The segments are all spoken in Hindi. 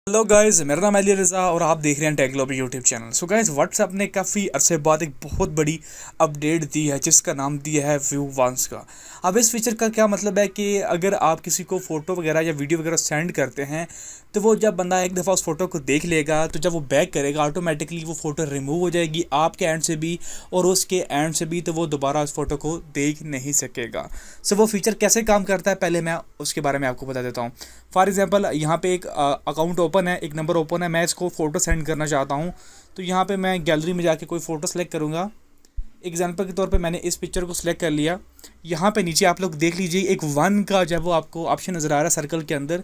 हेलो गाइस, मेरा नाम अली रज़ा और आप देख रहे हैं tech global YouTube channel. So guys, WhatsApp ने काफ़ी अरसे बाद एक बहुत बड़ी अपडेट दी है जिसका नाम दिया है व्यू वंस का। अब इस फीचर का क्या मतलब है कि अगर आप किसी को फ़ोटो वगैरह या वीडियो वगैरह सेंड करते हैं तो वो जब बंदा एक दफ़ा उस फ़ोटो को देख लेगा तो जब वो बैक करेगा ऑटोमेटिकली वो फ़ोटो रिमूव हो जाएगी आपके एंड से भी और उसके एंड से भी, तो वो दोबारा उस फ़ोटो को देख नहीं सकेगा। सो वो फीचर कैसे काम करता है पहले मैं उसके बारे में आपको बता देता हूँ। फॉर एग्जांपल यहाँ पे एक अकाउंट ओपन है, एक नंबर ओपन है, मैं इसको फ़ोटो सेंड करना चाहता हूँ। तो यहाँ पे मैं गैलरी में जाके कोई फ़ोटो सेलेक्ट करूँगा। एग्जांपल के तौर पे मैंने इस पिक्चर को सिलेक्ट कर लिया। यहाँ पे नीचे आप लोग देख लीजिए एक वन का जब वो आपको ऑप्शन नज़र आ रहा है सर्कल के अंदर,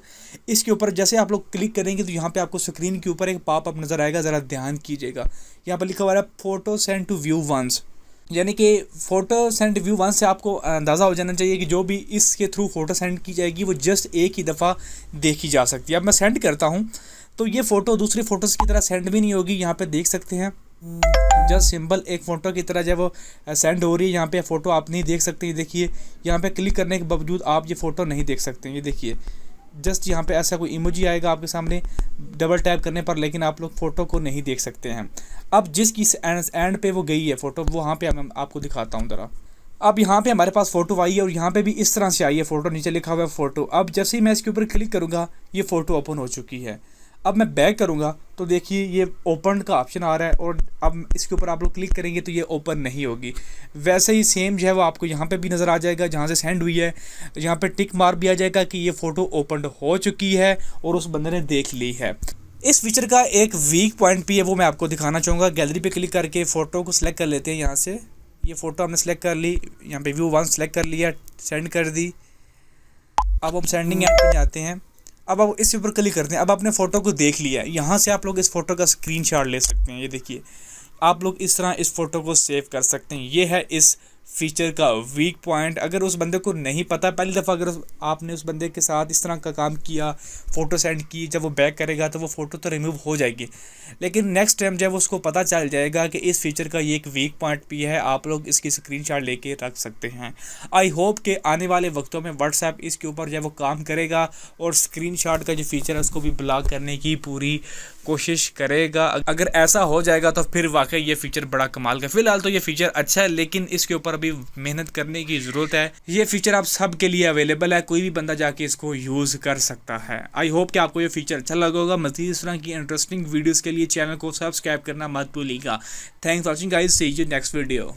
इसके ऊपर जैसे आप लोग क्लिक करेंगे तो यहाँ पे आपको स्क्रीन के ऊपर एक पॉप अप नज़र आएगा, ज़रा ध्यान कीजिएगा। यहाँ पर लिखा हुआ है photo send to view once, यानी कि फ़ोटो सेंड व्यू वंस से आपको अंदाज़ा हो जाना चाहिए कि जो भी इसके थ्रू फ़ोटो सेंड की जाएगी वो जस्ट एक ही दफ़ा देखी जा सकती है। अब मैं सेंड करता हूँ तो ये फ़ोटो दूसरी फ़ोटोज़ की तरह सेंड भी नहीं होगी। यहाँ पे देख सकते हैं जस्ट सिंपल एक फ़ोटो की तरह जब वो सेंड हो रही है, यहाँ पे फ़ोटो आप नहीं देख सकते। ये देखिए, यहाँ पे क्लिक करने के बावजूद आप ये फ़ोटो नहीं देख सकते। ये देखिए, जस्ट यहाँ पे ऐसा कोई इमोजी आएगा आपके सामने डबल टैप करने पर, लेकिन आप लोग फ़ोटो को नहीं देख सकते हैं। अब जिसकी एंड पे वो गई है फ़ोटो, वो वहाँ पे मैं आपको दिखाता हूँ ज़रा। अब यहाँ पे हमारे पास फ़ोटो आई है और यहाँ पे भी इस तरह से आई है फ़ोटो, नीचे लिखा हुआ है फ़ोटो। अब जैसे ही मैं इसके ऊपर क्लिक करूँगा ये फ़ोटो ओपन हो चुकी है। अब मैं बैक करूँगा तो देखिए ये ओपन का ऑप्शन आ रहा है और अब इसके ऊपर आप लोग क्लिक करेंगे तो ये ओपन नहीं होगी। वैसे ही सेम जो है वो आपको यहाँ पे भी नज़र आ जाएगा, जहाँ से सेंड हुई है यहाँ पे टिक मार भी आ जाएगा कि ये फ़ोटो ओपन हो चुकी है और उस बंदे ने देख ली है। इस फीचर का एक वीक पॉइंट भी है, वो मैं आपको दिखाना चाहूँगा। गैलरी पे क्लिक करके फ़ोटो को सिलेक्ट कर लेते हैं। यहाँ से ये फ़ोटो हमने सेलेक्ट कर ली, यहाँ पे व्यू वन सेलेक्ट कर लिया, सेंड कर दी। अब हम सेंडिंग एंड पे जाते हैं। अब आप इसके ऊपर क्लिक करते हैं। अब आपने फ़ोटो को देख लिया है, यहाँ से आप लोग इस फ़ोटो का स्क्रीनशॉट ले सकते हैं। ये देखिए, आप लोग इस तरह इस फ़ोटो को सेव कर सकते हैं। ये है इस फीचर का वीक पॉइंट। अगर उस बंदे को नहीं पता, पहली दफ़ा अगर आपने उस बंदे के साथ इस तरह का काम किया, फ़ोटो सेंड की, जब वो बैक करेगा तो वो फ़ोटो तो रिमूव हो जाएगी, लेकिन नेक्स्ट टाइम जब उसको पता चल जाएगा कि इस फीचर का ये एक वीक पॉइंट भी है, आप लोग इसकी स्क्रीनशॉट लेके रख सकते हैं। आई होप कि आने वाले वक्तों में व्हाट्सएप इसके ऊपर जब वो काम करेगा और स्क्रीनशॉट का जो फीचर है उसको भी ब्लॉक करने की पूरी कोशिश करेगा। अगर ऐसा हो जाएगा तो फिर वाकई ये फ़ीचर बड़ा कमाल का। फ़िलहाल तो ये फ़ीचर अच्छा है, लेकिन इसके ऊपर अभी मेहनत करने की ज़रूरत है। ये फ़ीचर आप सब के लिए अवेलेबल है, कोई भी बंदा जाके इसको यूज़ कर सकता है। आई होप कि आपको ये फ़ीचर अच्छा लगा होगा। मज़ीद इस तरह की इंटरेस्टिंग वीडियोज़ के लिए चैनल को सब्सक्राइब करना मत भूलिएगा। Thanks for watching guys, see you next video.